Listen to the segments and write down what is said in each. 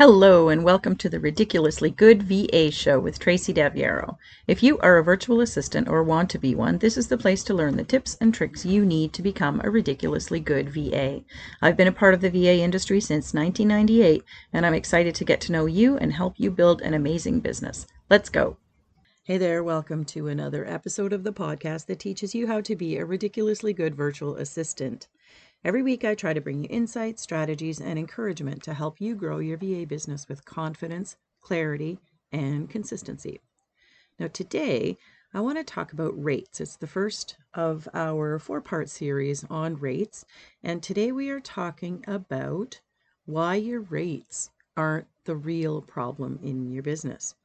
Hello and welcome to the Ridiculously Good VA Show with Tracy Daviero. If you are a virtual assistant or want to be one, this is the place to learn the tips and tricks you need to become a ridiculously good VA. I've been a part of the VA industry since 1998, and I'm excited to get to know you and help you build an amazing business. Let's go. Hey there, welcome to another episode of the podcast that teaches you how to be a ridiculously good virtual assistant. Every week, I try to bring you insights, strategies, and encouragement to help you grow your VA business with confidence, clarity, and consistency. Now, today, I want to talk about rates. It's the first of our 4-part series on rates, and today we are talking about why your rates aren't the real problem in your business.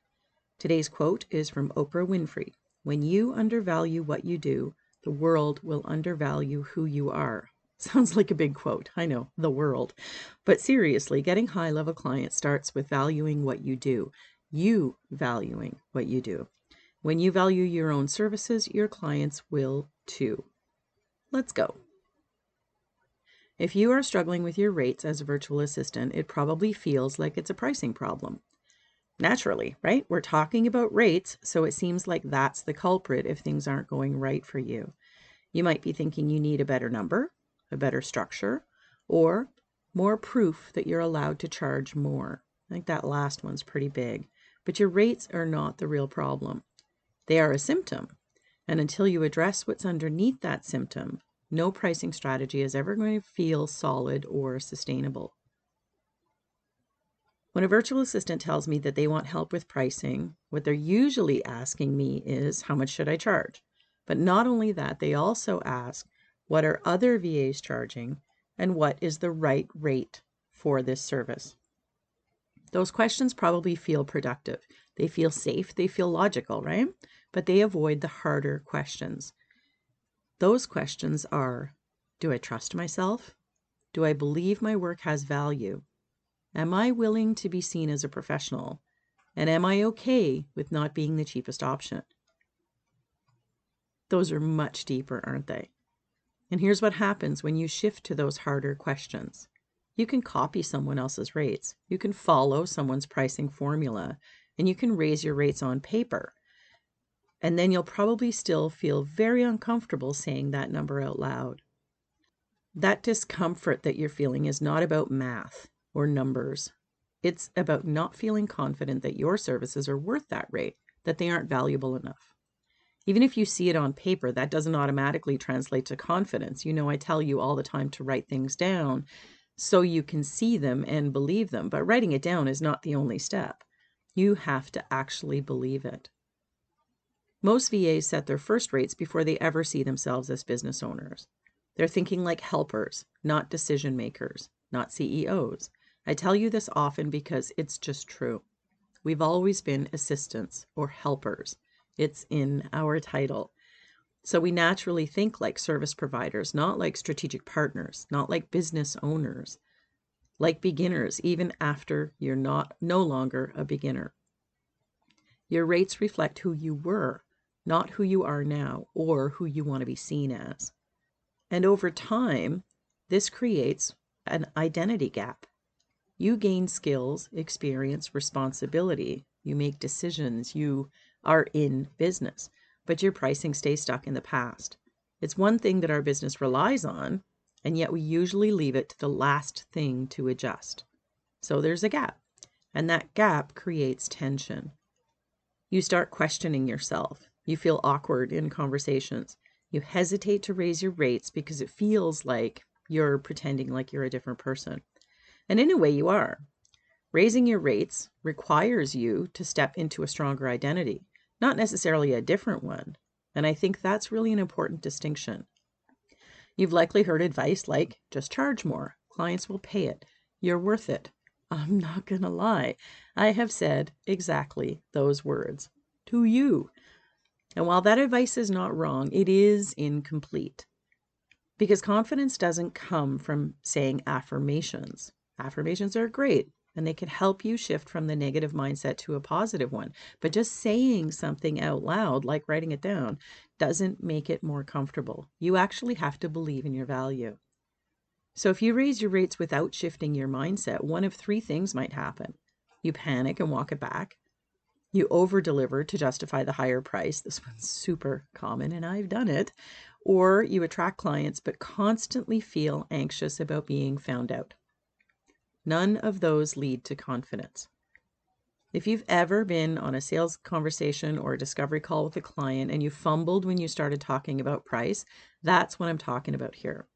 Today's quote is from Oprah Winfrey. "When you undervalue what you do, the world will undervalue who you are." Sounds like a big quote, I know, the world. But seriously, getting high-level clients starts with valuing what you do. You valuing what you do. When you value your own services, your clients will too. Let's go. If you are struggling with your rates as a virtual assistant, it probably feels like it's a pricing problem. Naturally, right? We're talking about rates, so it seems like that's the culprit if things aren't going right for you. You might be thinking you need a better number, a better structure, or more proof that you're allowed to charge more. I think that last one's pretty big. But your rates are not the real problem. They are a symptom. And until you address what's underneath that symptom, no pricing strategy is ever going to feel solid or sustainable. When a virtual assistant tells me that they want help with pricing, what they're usually asking me is, how much should I charge? But not only that, they also ask, what are other VAs charging, and what is the right rate for this service? Those questions probably feel productive. They feel safe, they feel logical, right? But they avoid the harder questions. Those questions are, do I trust myself? Do I believe my work has value? Am I willing to be seen as a professional? And am I okay with not being the cheapest option? Those are much deeper, aren't they? And here's what happens when you shift to those harder questions. You can copy someone else's rates. You can follow someone's pricing formula, and you can raise your rates on paper. And then you'll probably still feel very uncomfortable saying that number out loud. That discomfort that you're feeling is not about math or numbers. It's about not feeling confident that your services are worth that rate, that they aren't valuable enough. Even if you see it on paper, that doesn't automatically translate to confidence. You know, I tell you all the time to write things down so you can see them and believe them. But writing it down is not the only step. You have to actually believe it. Most VAs set their first rates before they ever see themselves as business owners. They're thinking like helpers, not decision makers, not CEOs. I tell you this often because it's just true. We've always been assistants or helpers. It's in our title. So we naturally think like service providers, not like strategic partners, not like business owners, like beginners, even after you're no longer a beginner. Your rates reflect who you were, not who you are now or who you want to be seen as. And over time, this creates an identity gap. You gain skills, experience, responsibility. You make decisions. You are in business, but your pricing stays stuck in the past. It's one thing that our business relies on, and yet we usually leave it to the last thing to adjust. So there's a gap, and that gap creates tension. You start questioning yourself. You feel awkward in conversations. You hesitate to raise your rates because it feels like you're pretending like you're a different person. And in a way you are. Raising your rates requires you to step into a stronger identity, not necessarily a different one. And I think that's really an important distinction. You've likely heard advice like, just charge more. Clients will pay it. You're worth it. I'm not going to lie. I have said exactly those words to you. And while that advice is not wrong, it is incomplete. Because confidence doesn't come from saying affirmations. Affirmations are great, and they can help you shift from the negative mindset to a positive one. But just saying something out loud, like writing it down, doesn't make it more comfortable. You actually have to believe in your value. So if you raise your rates without shifting your mindset, one of three things might happen. You panic and walk it back. You over-deliver to justify the higher price. This one's super common, and I've done it. Or you attract clients but constantly feel anxious about being found out. None of those lead to confidence. If you've ever been on a sales conversation or a discovery call with a client and you fumbled when you started talking about price, that's what I'm talking about here.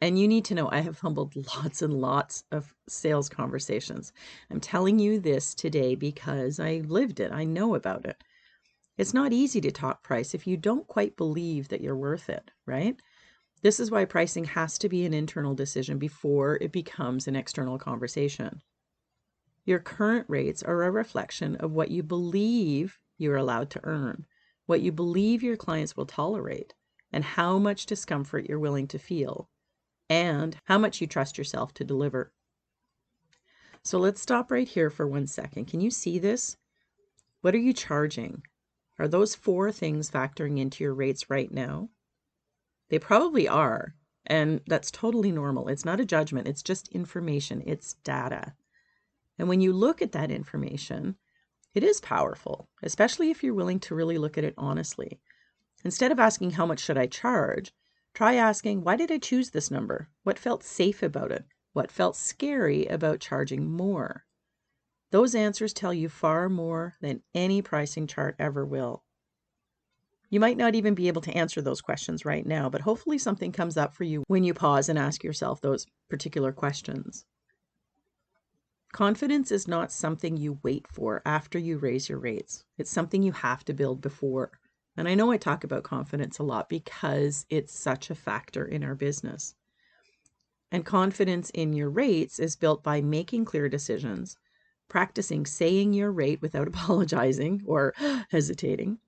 And you need to know I have fumbled lots and lots of sales conversations. I'm telling you this today because I lived it. I know about it. It's not easy to talk price if you don't quite believe that you're worth it, right? This is why pricing has to be an internal decision before it becomes an external conversation. Your current rates are a reflection of what you believe you're allowed to earn, what you believe your clients will tolerate, and how much discomfort you're willing to feel, and how much you trust yourself to deliver. So let's stop right here for 1 second. Can you see this? What are you charging? Are those 4 things factoring into your rates right now? They probably are, and that's totally normal. It's not a judgment. It's just information. It's data. And when you look at that information, it is powerful, especially if you're willing to really look at it honestly. Instead of asking, how much should I charge? Try asking, why did I choose this number? What felt safe about it? What felt scary about charging more? Those answers tell you far more than any pricing chart ever will. You might not even be able to answer those questions right now, but hopefully something comes up for you when you pause and ask yourself those particular questions. Confidence is not something you wait for after you raise your rates. It's something you have to build before. And I know I talk about confidence a lot because it's such a factor in our business. And confidence in your rates is built by making clear decisions, practicing saying your rate without apologizing or hesitating,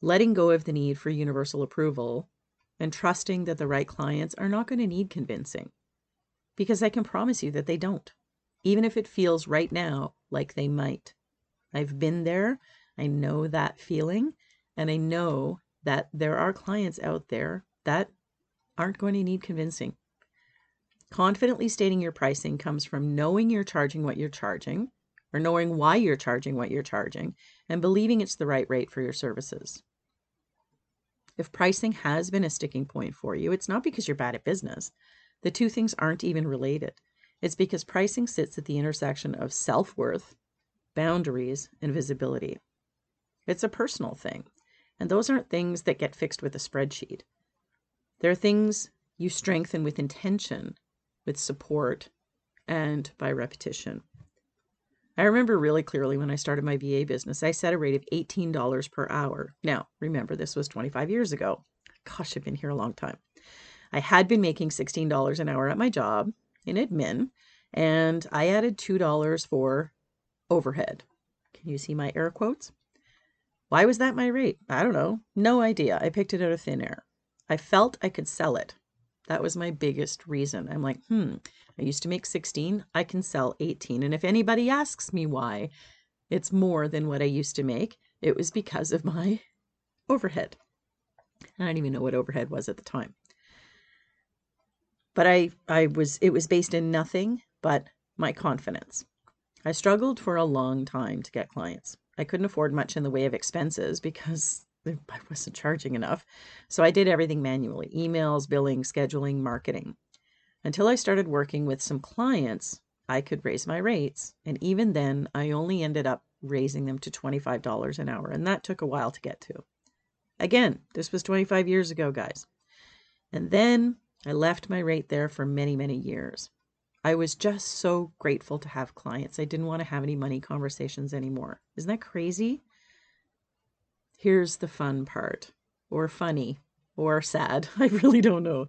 letting go of the need for universal approval, and trusting that the right clients are not going to need convincing. Because I can promise you that they don't, even if it feels right now like they might. I've been there. I know that feeling. And I know that there are clients out there that aren't going to need convincing. Confidently stating your pricing comes from knowing you're charging what you're charging, or knowing why you're charging what you're charging, and believing it's the right rate for your services. If pricing has been a sticking point for you, it's not because you're bad at business. The two things aren't even related. It's because pricing sits at the intersection of self-worth, boundaries, and visibility. It's a personal thing. And those aren't things that get fixed with a spreadsheet. They're things you strengthen with intention, with support, and by repetition. I remember really clearly when I started my VA business, I set a rate of $18 per hour. Now, remember, this was 25 years ago. Gosh, I've been here a long time. I had been making $16 an hour at my job in admin, and I added $2 for overhead. Can you see my air quotes? Why was that my rate? I don't know. No idea. I picked it out of thin air. I felt I could sell it. That was my biggest reason. I'm like, I used to make 16. I can sell 18. And if anybody asks me why it's more than what I used to make, it was because of my overhead. I don't even know what overhead was at the time. But it was based in nothing but my confidence. I struggled for a long time to get clients. I couldn't afford much in the way of expenses because I wasn't charging enough. So I did everything manually: emails, billing, scheduling, marketing. Until I started working with some clients, I could raise my rates. And even then, I only ended up raising them to $25 an hour. And that took a while to get to. Again, this was 25 years ago, guys. And then I left my rate there for many, many years. I was just so grateful to have clients. I didn't want to have any money conversations anymore. Isn't that crazy? Here's the fun part, or funny, or sad. I really don't know.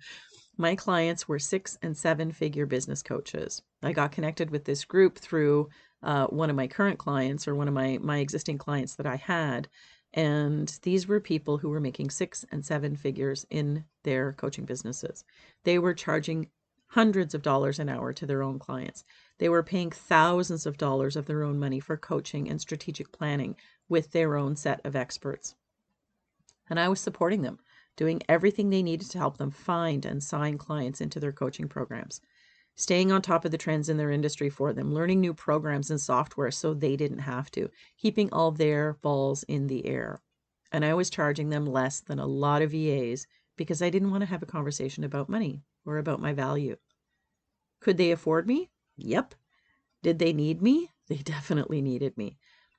My clients were 6- and 7-figure business coaches. I got connected with this group through one of my current clients, or one of my existing clients that I had. And these were people who were making 6- and 7 figures in their coaching businesses. They were charging hundreds of dollars an hour to their own clients. They were paying thousands of dollars of their own money for coaching and strategic planning with their own set of experts. And I was supporting them, doing everything they needed to help them find and sign clients into their coaching programs. staying on top of the trends in their industry for them, learning new programs and software so they didn't have to, keeping all their balls in the air. And I was charging them less than a lot of VAs because I didn't want to have a conversation about money or about my value. Could they afford me? Yep. Did they need me? They definitely needed me.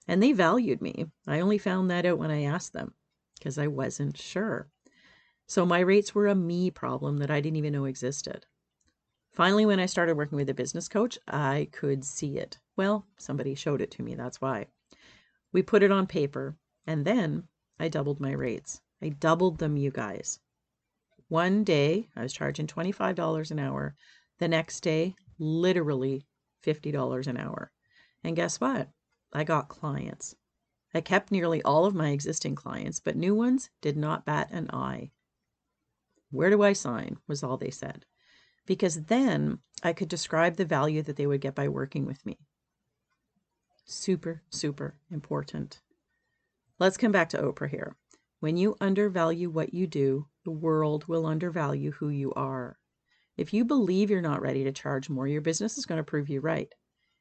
And they valued me. I only found that out when I asked them because I wasn't sure. So my rates were a me problem that I didn't even know existed. Finally, when I started working with a business coach, I could see it. Well, somebody showed it to me, that's why. We put it on paper, and then I doubled my rates. I doubled them, you guys. One day, I was charging $25 an hour. The next day, literally $50 an hour. And guess what? I got clients. I kept nearly all of my existing clients, but new ones did not bat an eye. Where do I sign? Was all they said. Because then I could describe the value that they would get by working with me. Super, super important. Let's come back to Oprah here. When you undervalue what you do, the world will undervalue who you are. If you believe you're not ready to charge more, your business is going to prove you right.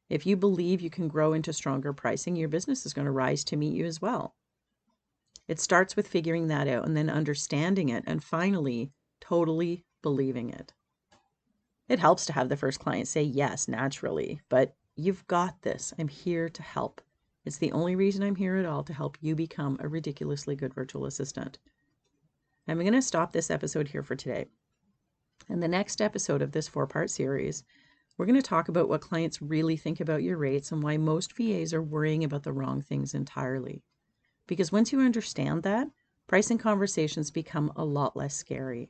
If you believe you can grow into stronger pricing, your business is going to rise to meet you as well. It starts with figuring that out and then understanding it and finally totally believing it. It helps to have the first client say yes naturally, but you've got this. I'm here to help. It's the only reason I'm here at all, to help you become a ridiculously good virtual assistant. I'm going to stop this episode here for today. In the next episode of this 4-part series, we're going to talk about what clients really think about your rates and why most VAs are worrying about the wrong things entirely. Because once you understand that, pricing conversations become a lot less scary.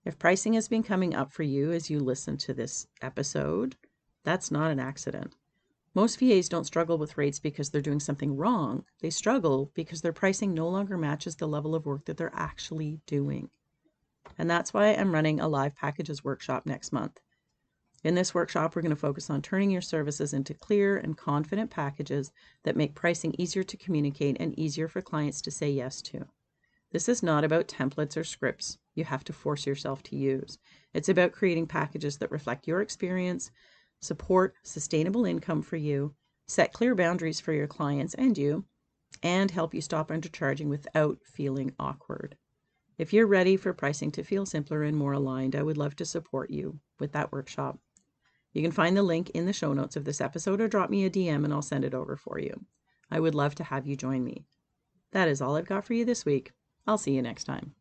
If pricing has been coming up for you as you listen to this episode, that's not an accident. Most VAs don't struggle with rates because they're doing something wrong. They struggle because their pricing no longer matches the level of work that they're actually doing. And that's why I'm running a live packages workshop next month. In this workshop, we're going to focus on turning your services into clear and confident packages that make pricing easier to communicate and easier for clients to say yes to. This is not about templates or scripts you have to force yourself to use. It's about creating packages that reflect your experience, support sustainable income for you, set clear boundaries for your clients and you, and help you stop undercharging without feeling awkward. If you're ready for pricing to feel simpler and more aligned, I would love to support you with that workshop. You can find the link in the show notes of this episode or drop me a DM and I'll send it over for you. I would love to have you join me. That is all I've got for you this week. I'll see you next time.